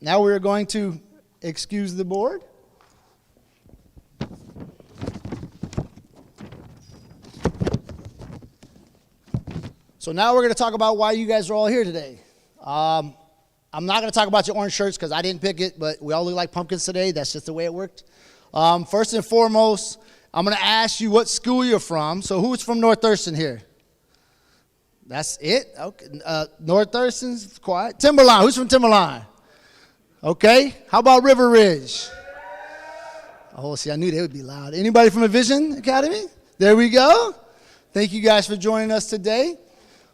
Now we're going to excuse the board. So now we're going to talk about why you guys are all here today. I'm not going to talk about your orange shirts because I didn't pick it, but we all look like pumpkins today. That's just the way it worked. First and foremost, I'm going to ask you what school you're from. So who's from North Thurston here? That's it? Okay. North Thurston's quiet. Timberline. Who's from Timberline? Okay. How about River Ridge? Oh, see, I knew they would be loud. Anybody from Vision Academy? There we go. Thank you guys for joining us today.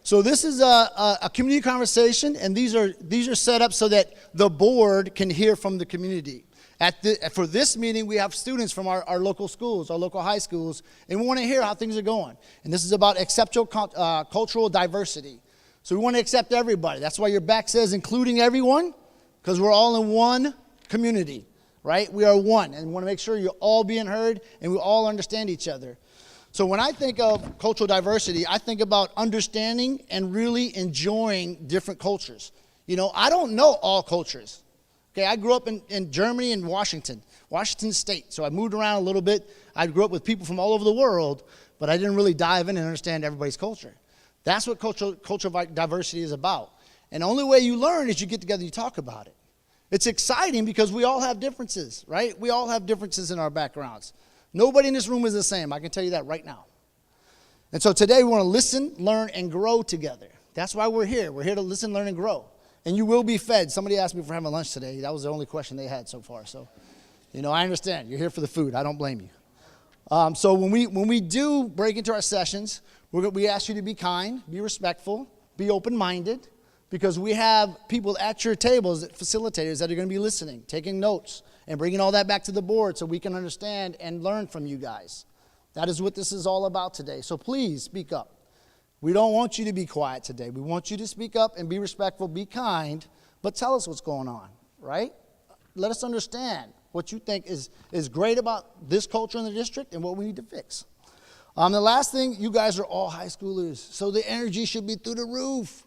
So this is a community conversation, and these are set up so that the board can hear from the community. For this meeting, we have students from our local schools, our local high schools, and we want to hear how things are going. And this is about exceptional cultural diversity. So we want to accept everybody. That's why your back says including everyone, because we're all in one community, right? We are one, and we want to make sure you're all being heard and we all understand each other. So when I think of cultural diversity, I think about understanding and really enjoying different cultures. You know, I don't know all cultures. Okay, I grew up in Germany and Washington State. So I moved around a little bit. I grew up with people from all over the world, but I didn't really dive in and understand everybody's culture. That's what cultural diversity is about. And the only way you learn is you get together and you talk about it. It's exciting because we all have differences, right? We all have differences in our backgrounds. Nobody in this room is the same. I can tell you that right now. And so today we want to listen, learn, and grow together. That's why we're here. We're here to listen, learn, and grow. And you will be fed. Somebody asked me for having lunch today. That was the only question they had so far. So, I understand. You're here for the food. I don't blame you. So when we do break into our sessions, we ask you to be kind, be respectful, be open-minded, because we have people at your tables, facilitators, that are going to be listening, taking notes, and bringing all that back to the board so we can understand and learn from you guys. That is what this is all about today. So please speak up. We don't want you to be quiet today. We want you to speak up and be respectful, be kind, but tell us what's going on, right? Let us understand what you think is great about this culture in the district and what we need to fix. The last thing, you guys are all high schoolers, so the energy should be through the roof.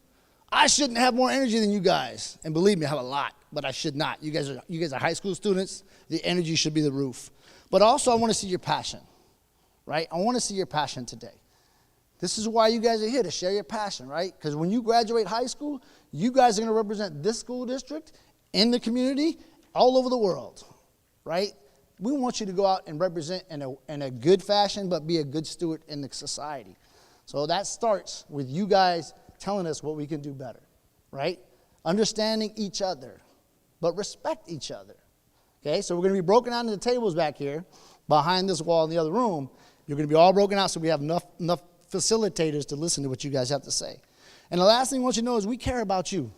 I shouldn't have more energy than you guys. And believe me, I have a lot, but I should not. You guys are high school students. The energy should be the roof. But also, I want to see your passion, right? I want to see your passion today. This is why you guys are here, to share your passion, right? Because when you graduate high school, you guys are going to represent this school district in the community all over the world, right? We want you to go out and represent in a good fashion, but be a good steward in the society. So that starts with you guys telling us what we can do better, right? Understanding each other, but respect each other, okay? So we're going to be broken out into tables back here behind this wall in the other room. You're going to be all broken out so we have enough facilitators to listen to what you guys have to say. And the last thing I want you to know is we care about you,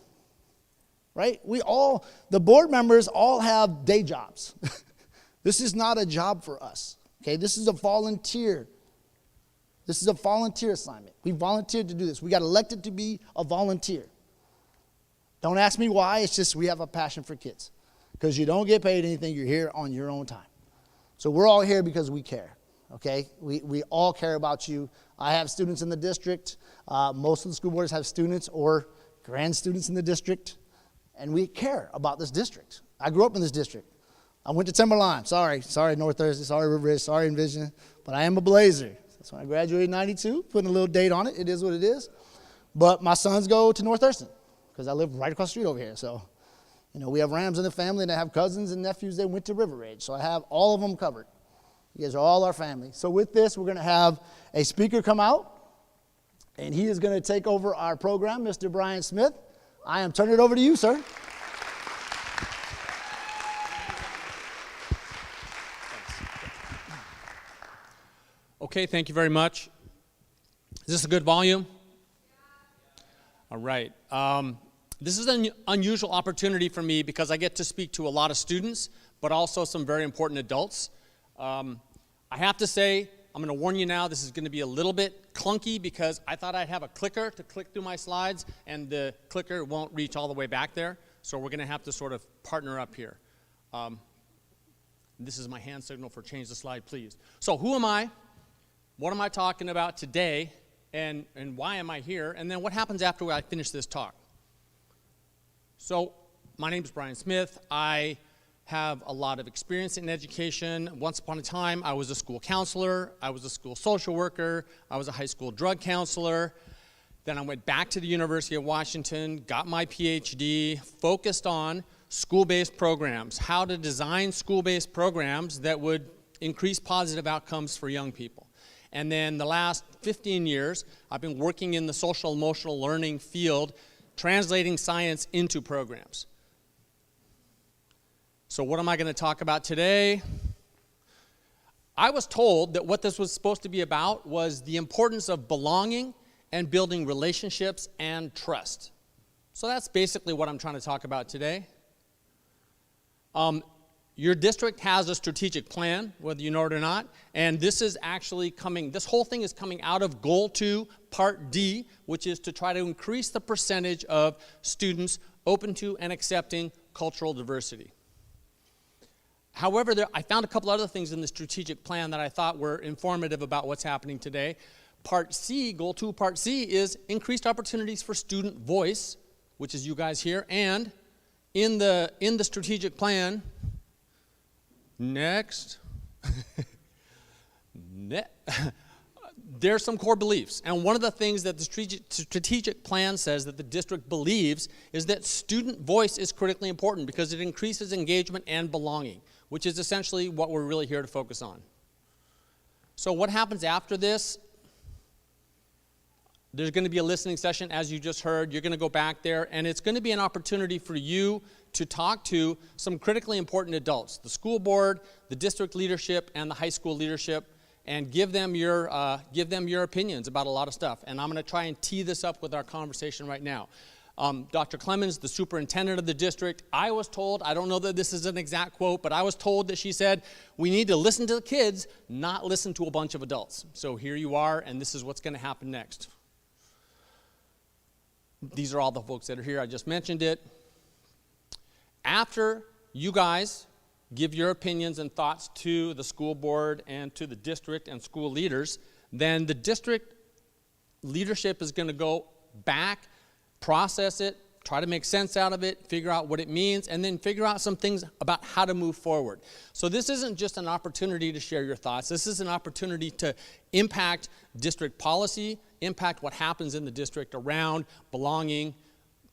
right? The board members all have day jobs. This is not a job for us, okay? This is a volunteer. This is a volunteer assignment. We volunteered to do this. We got elected to be a volunteer. Don't ask me why. It's just we have a passion for kids. Because you don't get paid anything. You're here on your own time. So we're all here because we care, okay? We all care about you. I have students in the district. Most of the school boards have students or grand students in the district. And we care about this district. I grew up in this district. I went to Timberline. Sorry, North Thurston. Sorry, River Ridge. Sorry, Envision. But I am a Blazer. That's when I graduated in 92, putting a little date on it. It is what it is. But my sons go to North Thurston because I live right across the street over here. So, we have Rams in the family, and I have cousins and nephews that went to River Ridge. So I have all of them covered. You guys are all our family. So with this, we're going to have a speaker come out, and he is going to take over our program, Mr. Brian Smith. I am turning it over to you, sir. Okay, thank you very much. Is this a good volume? All right. This is an unusual opportunity for me because I get to speak to a lot of students, but also some very important adults. I have to say, I'm going to warn you now, this is going to be a little bit clunky because I thought I'd have a clicker to click through my slides, and the clicker won't reach all the way back there, so we're going to have to sort of partner up here. This is my hand signal for change the slide, please. So who am I? What am I talking about today, and why am I here? And then what happens after I finish this talk? So my name is Brian Smith. I have a lot of experience in education. Once upon a time, I was a school counselor. I was a school social worker. I was a high school drug counselor. Then I went back to the University of Washington, got my PhD, focused on school-based programs, how to design school-based programs that would increase positive outcomes for young people. And then the last 15 years, I've been working in the social emotional learning field, translating science into programs. So what am I going to talk about today? I was told that what this was supposed to be about was the importance of belonging and building relationships and trust. So that's basically what I'm trying to talk about today. Your district has a strategic plan, whether you know it or not, and this whole thing is coming out of Goal 2, Part D, which is to try to increase the percentage of students open to and accepting cultural diversity. However, I found a couple other things in the strategic plan that I thought were informative about what's happening today. Part C, Goal 2, Part C, is increased opportunities for student voice, which is you guys here, and in the strategic plan, next, there's some core beliefs. And one of the things that the strategic plan says that the district believes is that student voice is critically important because it increases engagement and belonging, which is essentially what we're really here to focus on. So what happens after this? There's going to be a listening session, as you just heard. You're going to go back there, and it's going to be an opportunity for you to talk to some critically important adults, the school board, the district leadership, and the high school leadership, and give them your opinions about a lot of stuff. And I'm going to try and tee this up with our conversation right now. Dr. Clemens, the superintendent of the district, I was told, I don't know that this is an exact quote, but I was told that she said, we need to listen to the kids, not listen to a bunch of adults. So here you are, and this is what's going to happen next. These are all the folks that are here. I just mentioned it. After you guys give your opinions and thoughts to the school board and to the district and school leaders, then the district leadership is going to go back, process it, try to make sense out of it, figure out what it means, and then figure out some things about how to move forward. So this isn't just an opportunity to share your thoughts. This is an opportunity to impact district policy, impact what happens in the district around belonging,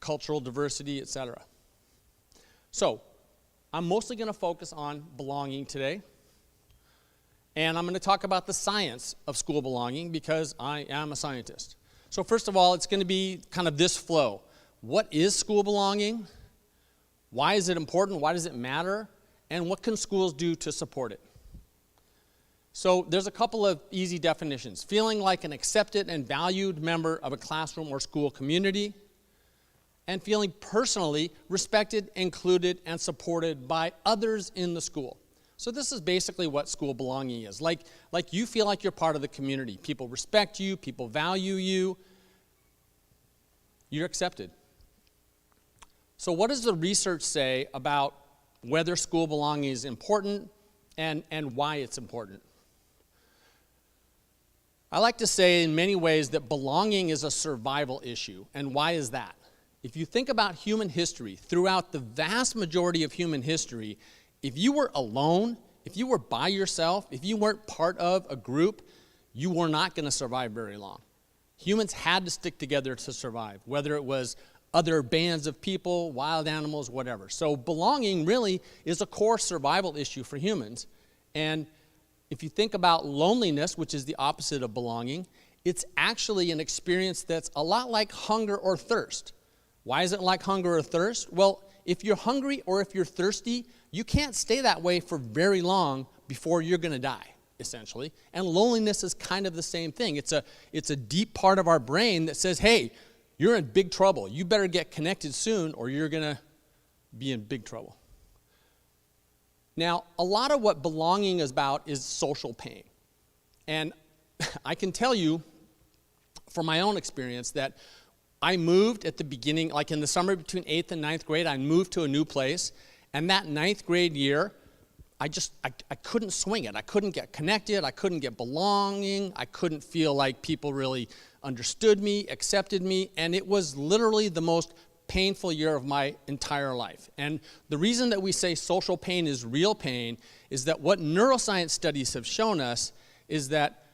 cultural diversity, etc. So I'm mostly going to focus on belonging today. And I'm going to talk about the science of school belonging because I am a scientist. So first of all, it's going to be kind of this flow. What is school belonging? Why is it important? Why does it matter? And what can schools do to support it? So there's a couple of easy definitions. Feeling like an accepted and valued member of a classroom or school community, and feeling personally respected, included, and supported by others in the school. So this is basically what school belonging is. Like you feel like you're part of the community. People respect you, people value you, you're accepted. So what does the research say about whether school belonging is important and why it's important? I like to say in many ways that belonging is a survival issue. And why is that? If you think about human history, throughout the vast majority of human history, if you were alone, if you were by yourself, if you weren't part of a group, you were not going to survive very long. Humans had to stick together to survive, whether it was other bands of people, wild animals, whatever. So belonging really is a core survival issue for humans. And if you think about loneliness, which is the opposite of belonging, it's actually an experience that's a lot like hunger or thirst. Why is it like hunger or thirst? Well, if you're hungry or if you're thirsty, you can't stay that way for very long before you're going to die, essentially. And loneliness is kind of the same thing. It's a deep part of our brain that says, hey, you're in big trouble. You better get connected soon or you're going to be in big trouble. Now, a lot of what belonging is about is social pain. And I can tell you from my own experience that I moved at the beginning, like in the summer between 8th and 9th grade, I moved to a new place. And that 9th grade year, I couldn't swing it. I couldn't get connected. I couldn't get belonging. I couldn't feel like people really understood me, accepted me. And it was literally the most painful year of my entire life. And the reason that we say social pain is real pain is that what neuroscience studies have shown us is that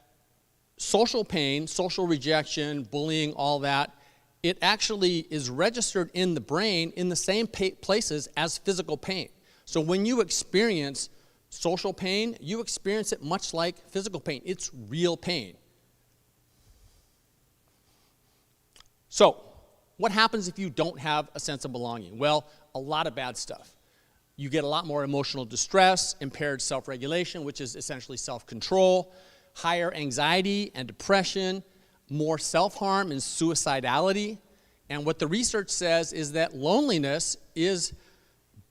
social pain, social rejection, bullying, all that, it actually is registered in the brain in the same places as physical pain. So when you experience social pain, you experience it much like physical pain. It's real pain. So, what happens if you don't have a sense of belonging? Well, a lot of bad stuff. You get a lot more emotional distress, impaired self-regulation, which is essentially self-control, higher anxiety and depression, more self-harm and suicidality. And what the research says is that loneliness is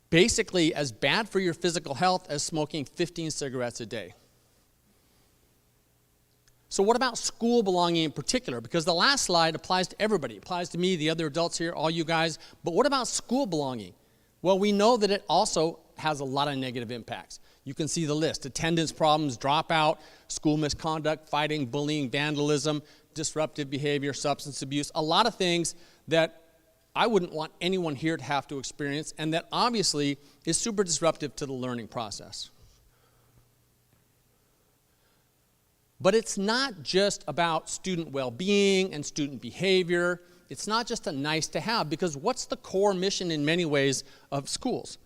basically as bad for your physical health as smoking 15 cigarettes a day. So what about school belonging in particular? Because the last slide applies to everybody. It applies to me, the other adults here, all you guys. But what about school belonging? Well, we know that it also has a lot of negative impacts. You can see the list: attendance problems, dropout, school misconduct, fighting, bullying, vandalism, disruptive behavior, substance abuse, a lot of things that I wouldn't want anyone here to have to experience, and that obviously is super disruptive to the learning process. But it's not just about student well-being and student behavior. It's not just a nice to have, because what's the core mission in many ways of schools?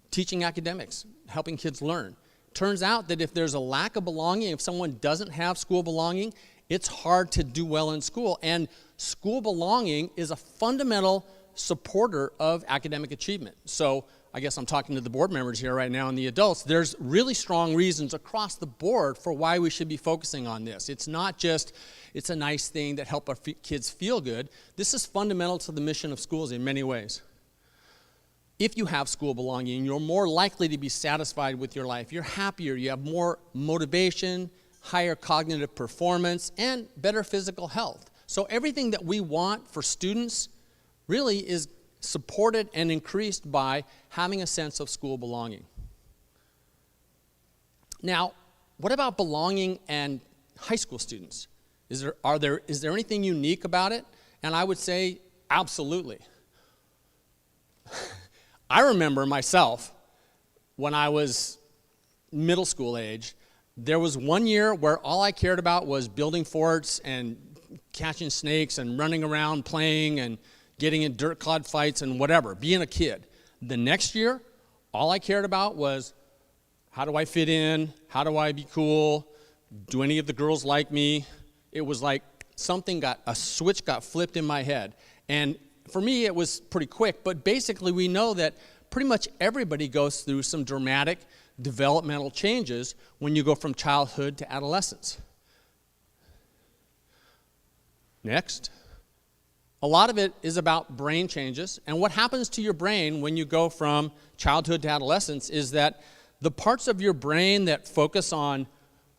Teaching academics, helping kids learn. Turns out that if there's a lack of belonging, if someone doesn't have school belonging, it's hard to do well in school. And school belonging is a fundamental supporter of academic achievement. So I guess I'm talking to the board members here right now and the adults. There's really strong reasons across the board for why we should be focusing on this. It's not just, it's a nice thing that help our kids feel good. This is fundamental to the mission of schools in many ways. If you have school belonging, you're more likely to be satisfied with your life. You're happier, you have more motivation, higher cognitive performance, and better physical health. So everything that we want for students really is supported and increased by having a sense of school belonging. Now, what about belonging and high school students? Is there anything unique about it? And I would say absolutely. I remember myself when I was middle school age, there was one year where all I cared about was building forts and catching snakes and running around playing and getting in dirt clod fights and whatever, being a kid. The next year, all I cared about was, how do I fit in? How do I be cool? Do any of the girls like me? It was like a switch got flipped in my head. And for me, it was pretty quick, but basically we know that pretty much everybody goes through some dramatic developmental changes when you go from childhood to adolescence. Next. A lot of it is about brain changes, and what happens to your brain when you go from childhood to adolescence is that the parts of your brain that focus on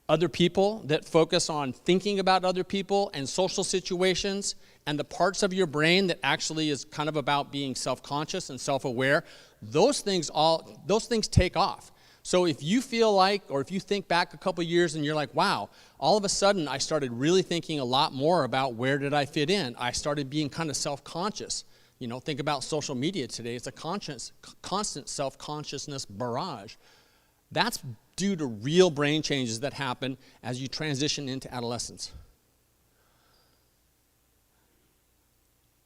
other people, that focus on thinking about other people and social situations, and the parts of your brain that actually is kind of about being self-conscious and self-aware, those things take off. So if you feel like, or if you think back a couple years and you're like, wow, all of a sudden I started really thinking a lot more about where did I fit in. I started being kind of self-conscious. You know, think about social media today. It's a constant self-consciousness barrage. That's due to real brain changes that happen as you transition into adolescence.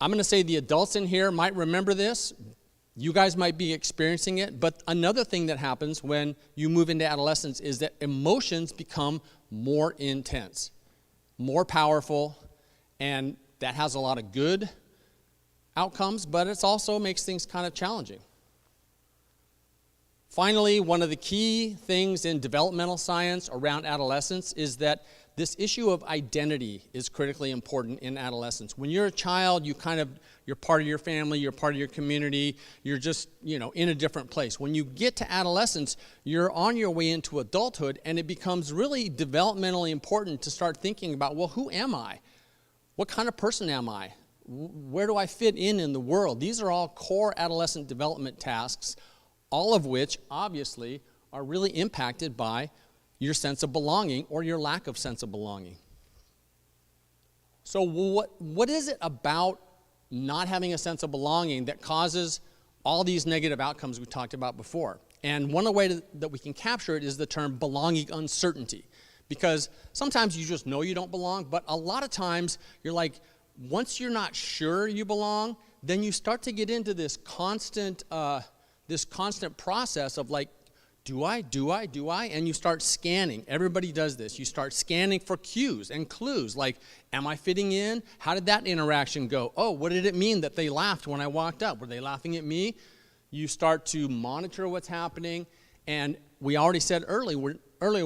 I'm going to say the adults in here might remember this. You guys might be experiencing it, but another thing that happens when you move into adolescence is that emotions become more intense, more powerful, and that has a lot of good outcomes, but it also makes things kind of challenging. Finally, one of the key things in developmental science around adolescence is that this issue of identity is critically important in adolescence. When you're a child, you're part of your family, you're part of your community, you're just, in a different place. When you get to adolescence, you're on your way into adulthood, and it becomes really developmentally important to start thinking about, well, who am I? What kind of person am I? Where do I fit in the world? These are all core adolescent development tasks, all of which, obviously, are really impacted by your sense of belonging or your lack of sense of belonging. So what is it about not having a sense of belonging that causes all these negative outcomes we talked about before. And one of the ways that we can capture it is the term belonging uncertainty. Because sometimes you just know you don't belong, but a lot of times you're like, once you're not sure you belong, then you start to get into this constant process of like, do I? And you start scanning. Everybody does this. You start scanning for cues and clues, like, am I fitting in? How did that interaction go? Oh, what did it mean that they laughed when I walked up? Were they laughing at me? You start to monitor what's happening. And we already said earlier,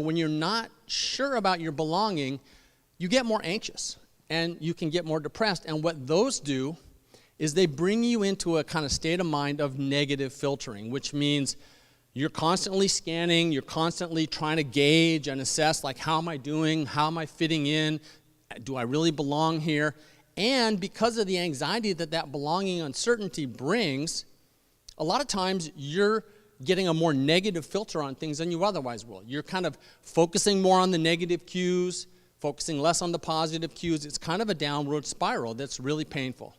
when you're not sure about your belonging, you get more anxious and you can get more depressed. And what those do is they bring you into a kind of state of mind of negative filtering, which means you're constantly scanning, you're constantly trying to gauge and assess, like, how am I doing? How am I fitting in? Do I really belong here? And because of the anxiety that belonging uncertainty brings, a lot of times you're getting a more negative filter on things than you otherwise will. You're kind of focusing more on the negative cues, focusing less on the positive cues. It's kind of a downward spiral that's really painful.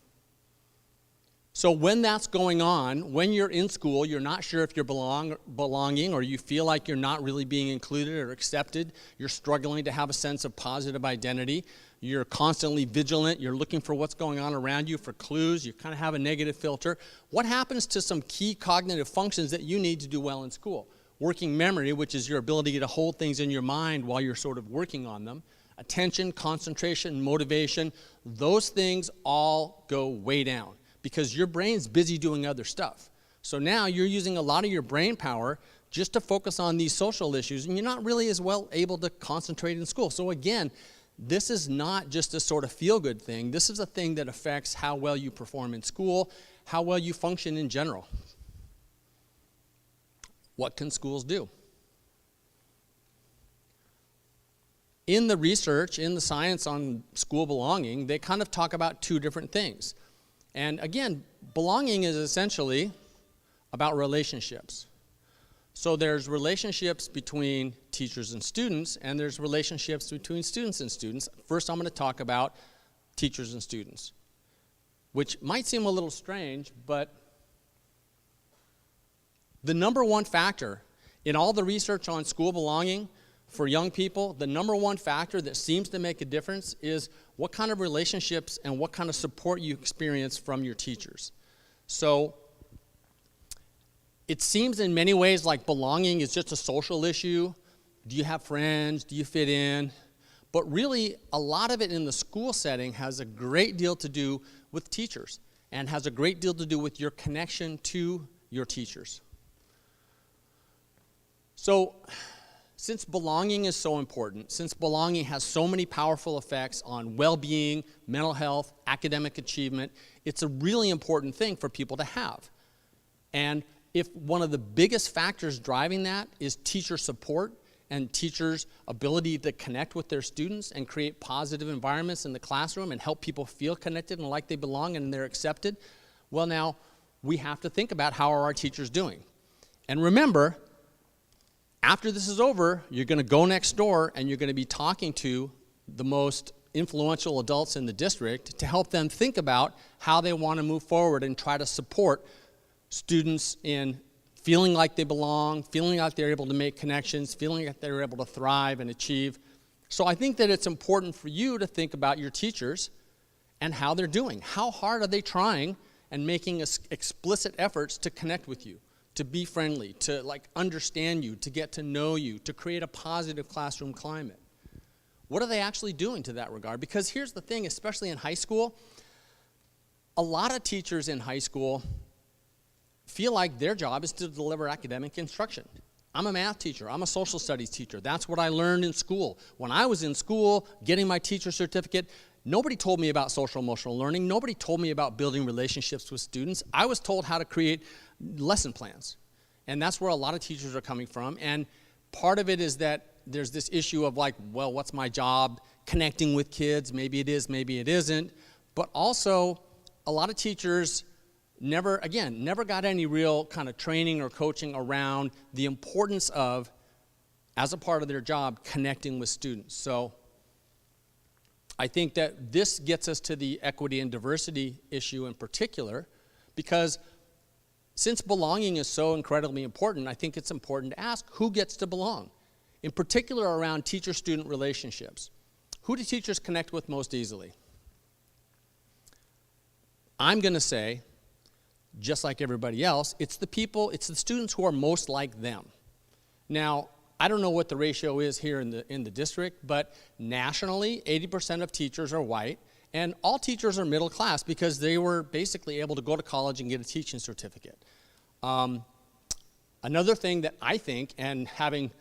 So when that's going on, when you're in school, you're not sure if you're belonging, or you feel like you're not really being included or accepted, you're struggling to have a sense of positive identity, you're constantly vigilant, you're looking for what's going on around you for clues, you kind of have a negative filter. What happens to some key cognitive functions that you need to do well in school? Working memory, which is your ability to hold things in your mind while you're sort of working on them. Attention, concentration, motivation, those things all go way down, because your brain's busy doing other stuff. So now you're using a lot of your brain power just to focus on these social issues, and you're not really as well able to concentrate in school. So again, this is not just a sort of feel-good thing. This is a thing that affects how well you perform in school, how well you function in general. What can schools do? In the research, in the science on school belonging, they kind of talk about two different things. And again, belonging is essentially about relationships. So there's relationships between teachers and students, and there's relationships between students and students. First, I'm going to talk about teachers and students, which might seem a little strange, but the number one factor in all the research on school belonging for young people, the number one factor that seems to make a difference is what kind of relationships and what kind of support you experience from your teachers. So it seems in many ways like belonging is just a social issue. Do you have friends? Do you fit in? But really, a lot of it in the school setting has a great deal to do with teachers and has a great deal to do with your connection to your teachers. So since belonging is so important, since belonging has so many powerful effects on well-being, mental health, academic achievement, it's a really important thing for people to have. And if one of the biggest factors driving that is teacher support and teachers' ability to connect with their students and create positive environments in the classroom and help people feel connected and like they belong and they're accepted, well, now we have to think about how are our teachers doing. And remember, after this is over, you're going to go next door and you're going to be talking to the most influential adults in the district to help them think about how they want to move forward and try to support students in feeling like they belong, feeling like they're able to make connections, feeling like they're able to thrive and achieve. So I think that it's important for you to think about your teachers and how they're doing. How hard are they trying and making explicit efforts to connect with you, to be friendly, to understand you, to get to know you, to create a positive classroom climate? What are they actually doing to that regard? Because here's the thing, especially in high school, a lot of teachers in high school feel like their job is to deliver academic instruction. I'm a math teacher. I'm a social studies teacher. That's what I learned in school. When I was in school getting my teacher certificate, nobody told me about social emotional learning. Nobody told me about building relationships with students. I was told how to create lesson plans. And that's where a lot of teachers are coming from. And part of it is that there's this issue of well, what's my job? Connecting with kids. Maybe it is, maybe it isn't. But also, a lot of teachers never got any real kind of training or coaching around the importance of, as a part of their job, connecting with students. So I think that this gets us to the equity and diversity issue in particular, because since belonging is so incredibly important, I think it's important to ask who gets to belong, in particular around teacher-student relationships. Who do teachers connect with most easily? I'm going to say, just like everybody else, it's the students who are most like them. Now, I don't know what the ratio is here in the district, but nationally, 80% of teachers are white, and all teachers are middle class because they were basically able to go to college and get a teaching certificate. Another thing that I think, and having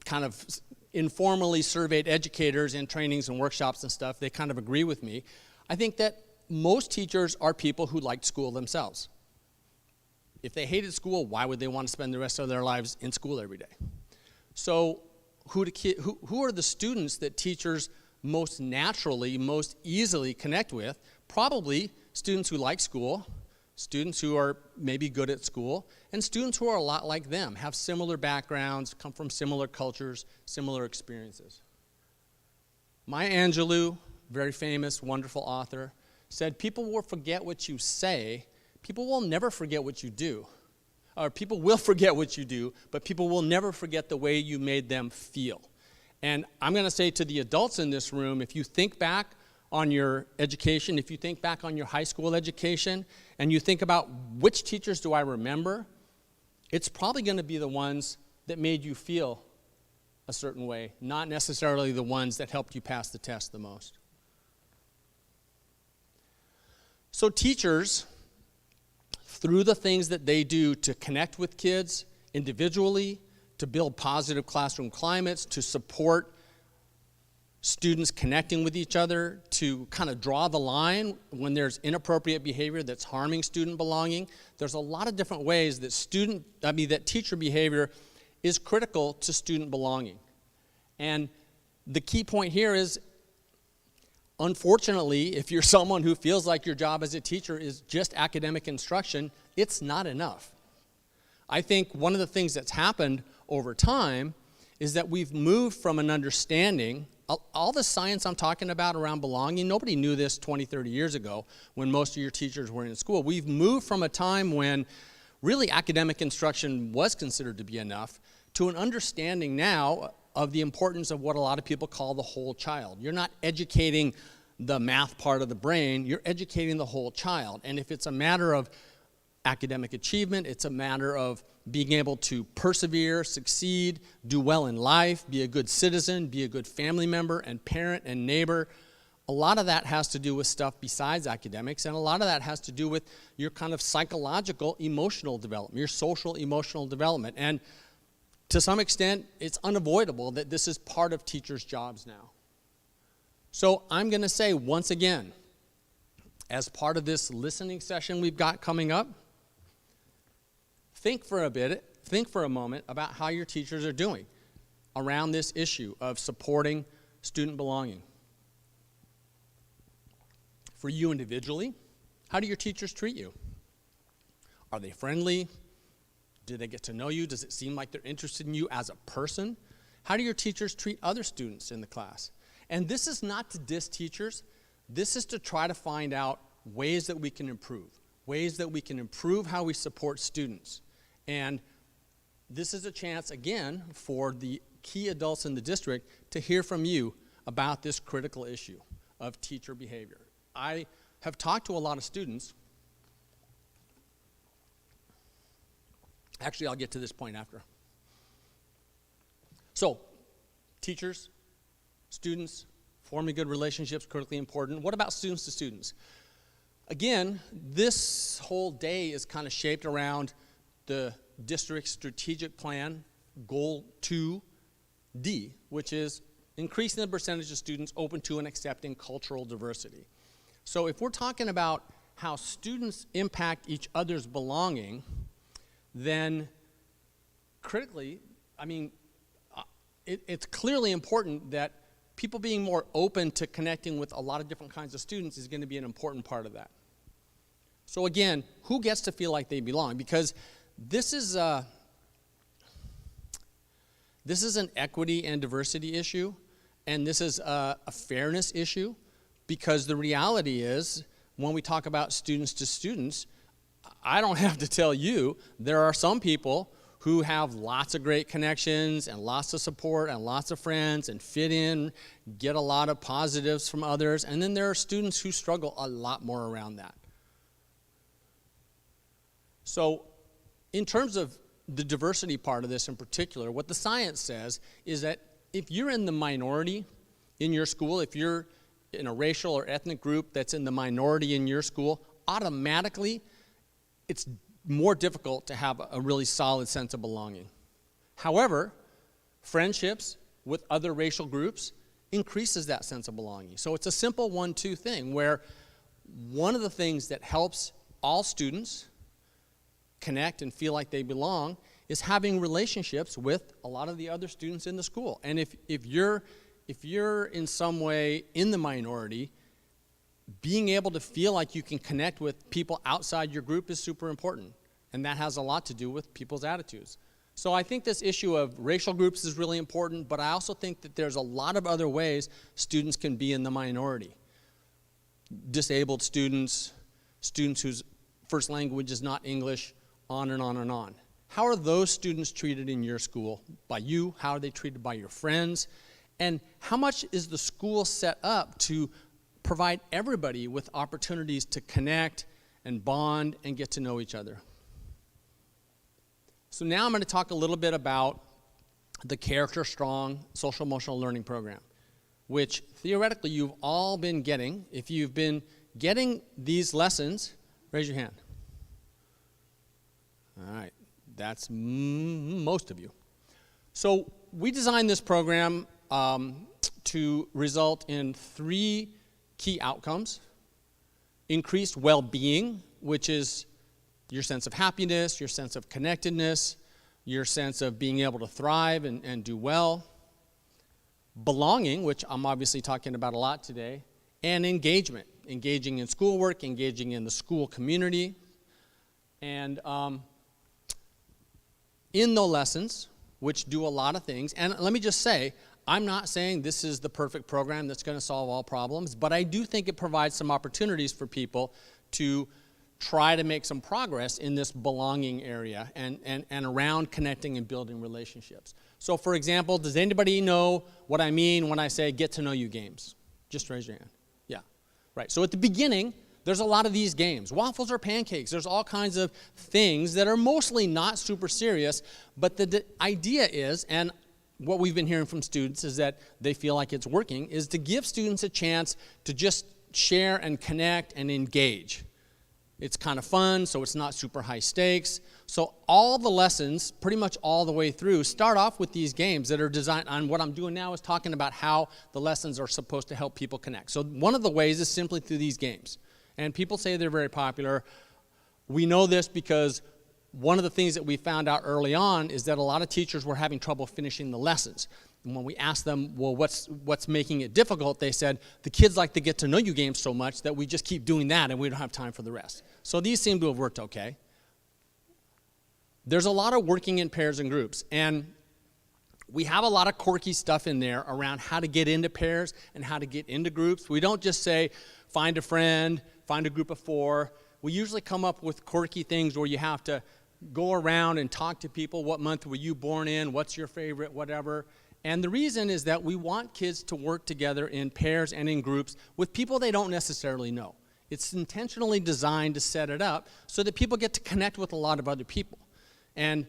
kind of informally surveyed educators in trainings and workshops and stuff, they kind of agree with me. I think that most teachers are people who liked school themselves. If they hated school, why would they want to spend the rest of their lives in school every day? So who are the students that teachers most naturally, most easily connect with? Probably students who like school, students who are maybe good at school, and students who are a lot like them, have similar backgrounds, come from similar cultures, similar experiences. Maya Angelou, very famous, wonderful author, said, people will forget what you say, people will never forget what you do. Or people will forget what you do, but people will never forget the way you made them feel. And I'm going to say to the adults in this room, if you think back on your education, if you think back on your high school education, and you think about which teachers do I remember, it's probably going to be the ones that made you feel a certain way, not necessarily the ones that helped you pass the test the most. So teachers, through the things that they do to connect with kids individually, to build positive classroom climates, to support students connecting with each other, to kind of draw the line when there's inappropriate behavior that's harming student belonging. There's a lot of different ways that teacher behavior is critical to student belonging. And the key point here is, unfortunately, if you're someone who feels like your job as a teacher is just academic instruction, it's not enough. I think one of the things that's happened over time is that we've moved from an understanding, all the science I'm talking about around belonging, nobody knew this 20, 30 years ago when most of your teachers were in school. We've moved from a time when really academic instruction was considered to be enough to an understanding now of the importance of what a lot of people call the whole child. You're not educating the math part of the brain, you're educating the whole child. And if it's a matter of academic achievement, it's a matter of being able to persevere, succeed, do well in life, be a good citizen, be a good family member and parent and neighbor. A lot of that has to do with stuff besides academics, and a lot of that has to do with your kind of psychological, emotional development, your social, emotional development. And to some extent, it's unavoidable that this is part of teachers' jobs now. So I'm going to say once again, as part of this listening session we've got coming up, think for a moment about how your teachers are doing around this issue of supporting student belonging. For you individually, how do your teachers treat you? Are they friendly? Do they get to know you? Does it seem like they're interested in you as a person? How do your teachers treat other students in the class? And this is not to diss teachers. This is to try to find out ways that we can improve how we support students. And this is a chance, again, for the key adults in the district to hear from you about this critical issue of teacher behavior. I have talked to a lot of students. Actually, I'll get to this point after. So, teachers, students, forming good relationships, critically important. What about students to students? Again, this whole day is kind of shaped around the district's strategic plan, goal 2D, which is increasing the percentage of students open to and accepting cultural diversity. So if we're talking about how students impact each other's belonging, then critically, it's clearly important that people being more open to connecting with a lot of different kinds of students is going to be an important part of that. So again, who gets to feel like they belong? Because this is an equity and diversity issue, and this is a fairness issue. because the reality is, when we talk about students to students, I don't have to tell you, there are some people who have lots of great connections and lots of support and lots of friends and fit in, get a lot of positives from others, and then there are students who struggle a lot more around that. So in terms of the diversity part of this in particular, what the science says is that if you're in the minority in your school, if you're in a racial or ethnic group that's in the minority in your school, automatically it's more difficult to have a really solid sense of belonging. However, friendships with other racial groups increases that sense of belonging. So it's a simple 1-2 thing where one of the things that helps all students connect and feel like they belong is having relationships with a lot of the other students in the school. And if you're in some way in the minority, being able to feel like you can connect with people outside your group is super important. And that has a lot to do with people's attitudes. So I think this issue of racial groups is really important, but I also think that there's a lot of other ways students can be in the minority. Disabled students, students whose first language is not English, on and on and on. How are those students treated in your school? By you? How are they treated by your friends? And how much is the school set up to provide everybody with opportunities to connect and bond and get to know each other? So now I'm going to talk a little bit about the Character Strong Social Emotional Learning Program, which theoretically you've all been getting. If you've been getting these lessons, raise your hand. All right, that's most of you. So we designed this program to result in 3 key outcomes: increased well-being, which is your sense of happiness, your sense of connectedness, your sense of being able to thrive and do well; belonging, which I'm obviously talking about a lot today; and engagement, engaging in schoolwork, engaging in the school community. And in the lessons, which do a lot of things, and let me just say, I'm not saying this is the perfect program that's going to solve all problems, but I do think it provides some opportunities for people to try to make some progress in this belonging area and around connecting and building relationships. So for example, does anybody know what I mean when I say get to know you games? Just raise your hand. Yeah, right. So at the beginning, there's a lot of these games. Waffles or pancakes. There's all kinds of things that are mostly not super serious, but the idea is, and what we've been hearing from students is that they feel like it's working, is to give students a chance to just share and connect and engage. It's kind of fun, so it's not super high stakes. So all the lessons, pretty much all the way through, start off with these games that are designed, and what I'm doing now is talking about how the lessons are supposed to help people connect. So one of the ways is simply through these games. And people say they're very popular. We know this because one of the things that we found out early on is that a lot of teachers were having trouble finishing the lessons. And when we asked them, well, what's making it difficult, they said, the kids like to get to know you games so much that we just keep doing that and we don't have time for the rest. So these seem to have worked okay. There's a lot of working in pairs and groups. And we have a lot of quirky stuff in there around how to get into pairs and how to get into groups. We don't just say, find a friend, find a group of 4. We usually come up with quirky things where you have to go around and talk to people. What month were you born in? What's your favorite? Whatever. And the reason is that we want kids to work together in pairs and in groups with people they don't necessarily know. It's intentionally designed to set it up so that people get to connect with a lot of other people. And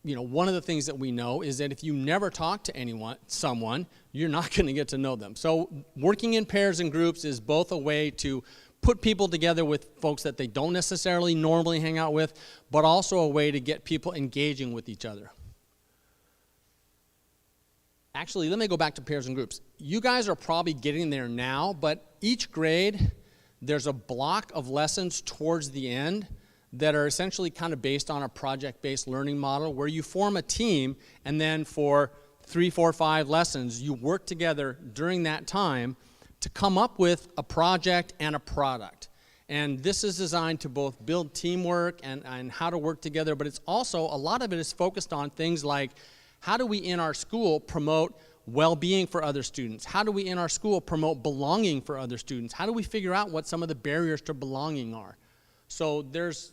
one of the things that we know is that if you never talk to someone, you're not going to get to know them. So working in pairs and groups is both a way to put people together with folks that they don't necessarily normally hang out with, but also a way to get people engaging with each other. Actually, let me go back to pairs and groups. You guys are probably getting there now, but each grade, there's a block of lessons towards the end that are essentially kind of based on a project-based learning model where you form a team, and then for 3, 4, 5 lessons, you work together during that time to come up with a project and a product. And this is designed to both build teamwork and how to work together, but it's also, a lot of it is focused on things like, how do we in our school promote well-being for other students? How do we in our school promote belonging for other students? How do we figure out what some of the barriers to belonging are? So there's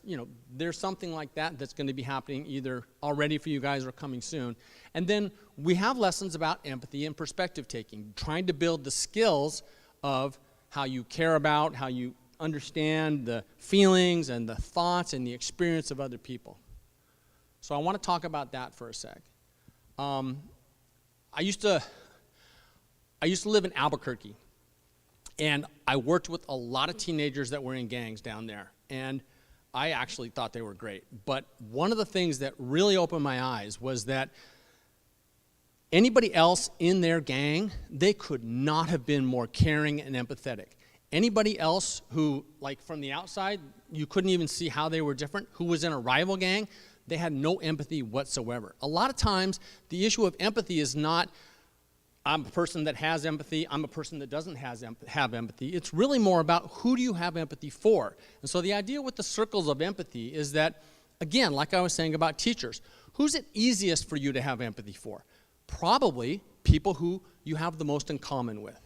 something like that that's going to be happening either already for you guys or coming soon. And then we have lessons about empathy and perspective taking, trying to build the skills of how you care about, how you understand the feelings and the thoughts and the experience of other people. So I want to talk about that for a sec. I used to live in Albuquerque, and I worked with a lot of teenagers that were in gangs down there, and I actually thought they were great. But one of the things that really opened my eyes was that anybody else in their gang, they could not have been more caring and empathetic. Anybody else who, like from the outside, you couldn't even see how they were different, who was in a rival gang, they had no empathy whatsoever. A lot of times, the issue of empathy is not, I'm a person that has empathy, I'm a person that doesn't have empathy. It's really more about who do you have empathy for. And so the idea with the circles of empathy is that, again, like I was saying about teachers, who's it easiest for you to have empathy for? Probably people who you have the most in common with.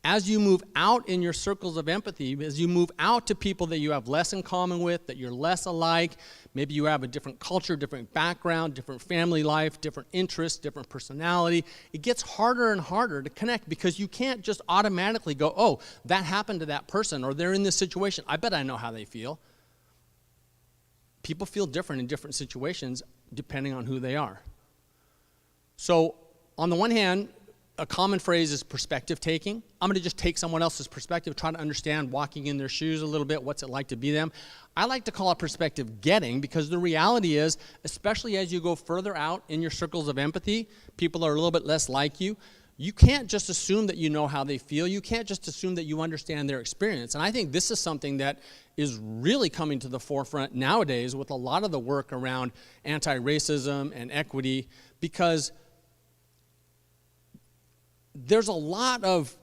As you move out in your circles of empathy, as you move out to people that you have less in common with, that you're less alike, maybe you have a different culture, different background, different family life, different interests, different personality, it gets harder and harder to connect because you can't just automatically go, oh, that happened to that person, or they're in this situation. I bet I know how they feel. People feel different in different situations depending on who they are. So on the one hand, a common phrase is perspective taking. I'm going to just take someone else's perspective, try to understand, walking in their shoes a little bit, what's it like to be them. I like to call it perspective getting because the reality is, especially as you go further out in your circles of empathy, people are a little bit less like you. You can't just assume that you know how they feel. You can't just assume that you understand their experience. And I think this is something that is really coming to the forefront nowadays with a lot of the work around anti-racism and equity because there's a lot of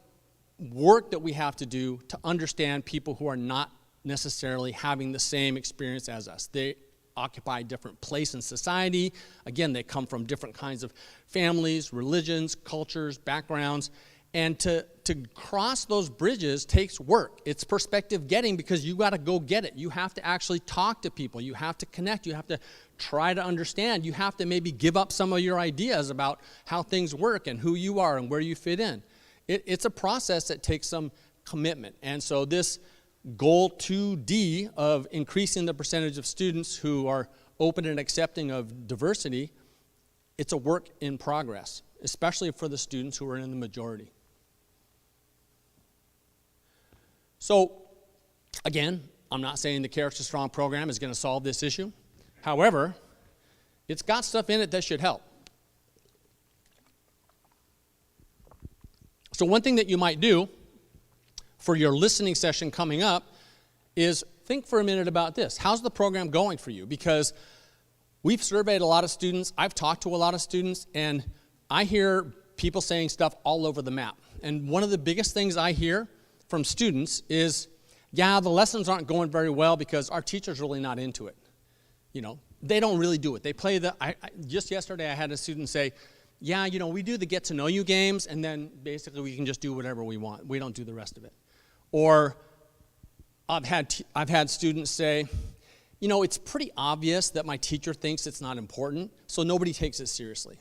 work that we have to do to understand people who are not necessarily having the same experience as us. They occupy a different place in society. Again, they come from different kinds of families, religions, cultures, backgrounds. And to cross those bridges takes work. It's perspective getting because you got to go get it. You have to actually talk to people. You have to connect. You have to try to understand. You have to maybe give up some of your ideas about how things work and who you are and where you fit in. It's a process that takes some commitment. And so this goal 2D of increasing the percentage of students who are open and accepting of diversity, it's a work in progress, especially for the students who are in the majority. So, again, I'm not saying the Character Strong program is going to solve this issue. However, it's got stuff in it that should help. So one thing that you might do for your listening session coming up is think for a minute about this. How's the program going for you? Because we've surveyed a lot of students. I've talked to a lot of students, and I hear people saying stuff all over the map. And one of the biggest things I hear from students is, yeah, the lessons aren't going very well because our teacher's really not into it. You know, they don't really do it. They play just yesterday I had a student say, yeah, you know, we do the get to know you games and then basically we can just do whatever we want. We don't do the rest of it. Or I've had students say, you know, it's pretty obvious that my teacher thinks it's not important, so nobody takes it seriously.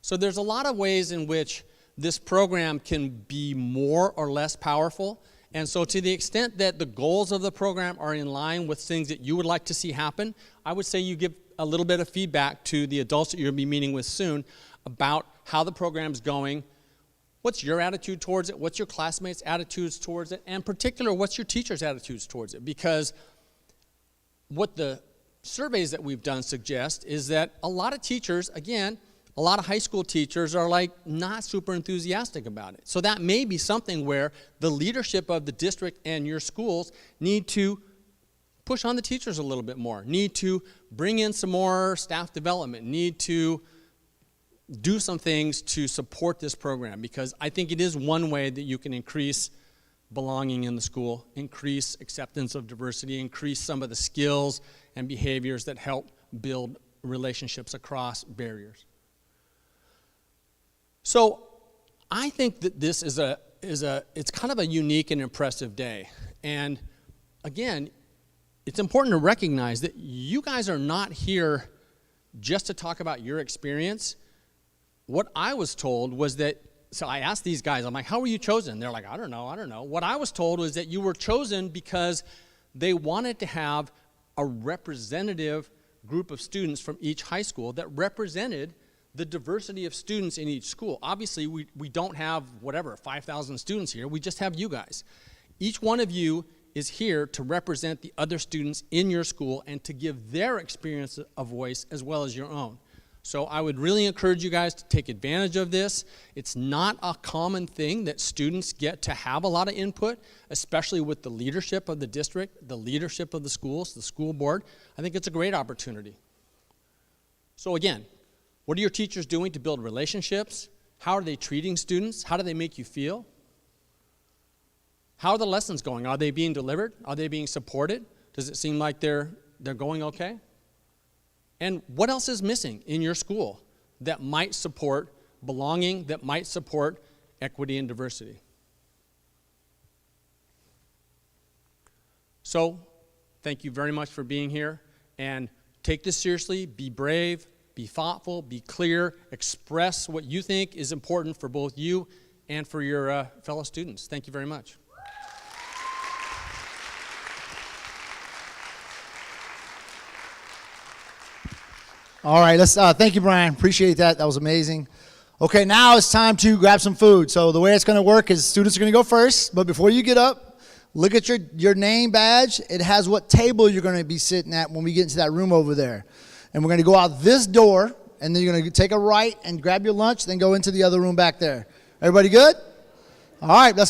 So there's a lot of ways in which this program can be more or less powerful. And so to the extent that the goals of the program are in line with things that you would like to see happen, I would say you give a little bit of feedback to the adults that you'll be meeting with soon about how the program's going. What's your attitude towards it? What's your classmates' attitudes towards it? And in particular, what's your teachers' attitudes towards it? Because what the surveys that we've done suggest is that a lot of teachers, again, a lot of high school teachers are like not super enthusiastic about it. So that may be something where the leadership of the district and your schools need to push on the teachers a little bit more, need to bring in some more staff development, need to do some things to support this program, because I think it is one way that you can increase belonging in the school, increase acceptance of diversity, increase some of the skills and behaviors that help build relationships across barriers. So I think that this it's kind of a unique and impressive day. And again, it's important to recognize that you guys are not here just to talk about your experience. What I was told was that, so I asked these guys, I'm like, how were you chosen? They're like, I don't know. What I was told was that you were chosen because they wanted to have a representative group of students from each high school that represented the diversity of students in each school. Obviously, we don't have, 5,000 students here. We just have you guys. Each one of you is here to represent the other students in your school and to give their experience a voice as well as your own. So I would really encourage you guys to take advantage of this. It's not a common thing that students get to have a lot of input, especially with the leadership of the district, the leadership of the schools, the school board. I think it's a great opportunity. So again, what are your teachers doing to build relationships? How are they treating students? How do they make you feel? How are the lessons going? Are they being delivered? Are they being supported? Does it seem like they're going okay? And what else is missing in your school that might support belonging, that might support equity and diversity? So, thank you very much for being here, and take this seriously, be brave, be thoughtful, be clear, express what you think is important for both you and for your fellow students. Thank you very much. All right, let's thank you, Brian. Appreciate that. That was amazing. Okay, now it's time to grab some food. So the way it's going to work is students are going to go first, but before you get up, look at your name badge. It has what table you're going to be sitting at when we get into that room over there. And we're going to go out this door, and then you're going to take a right and grab your lunch, then go into the other room back there. Everybody good? All right, let's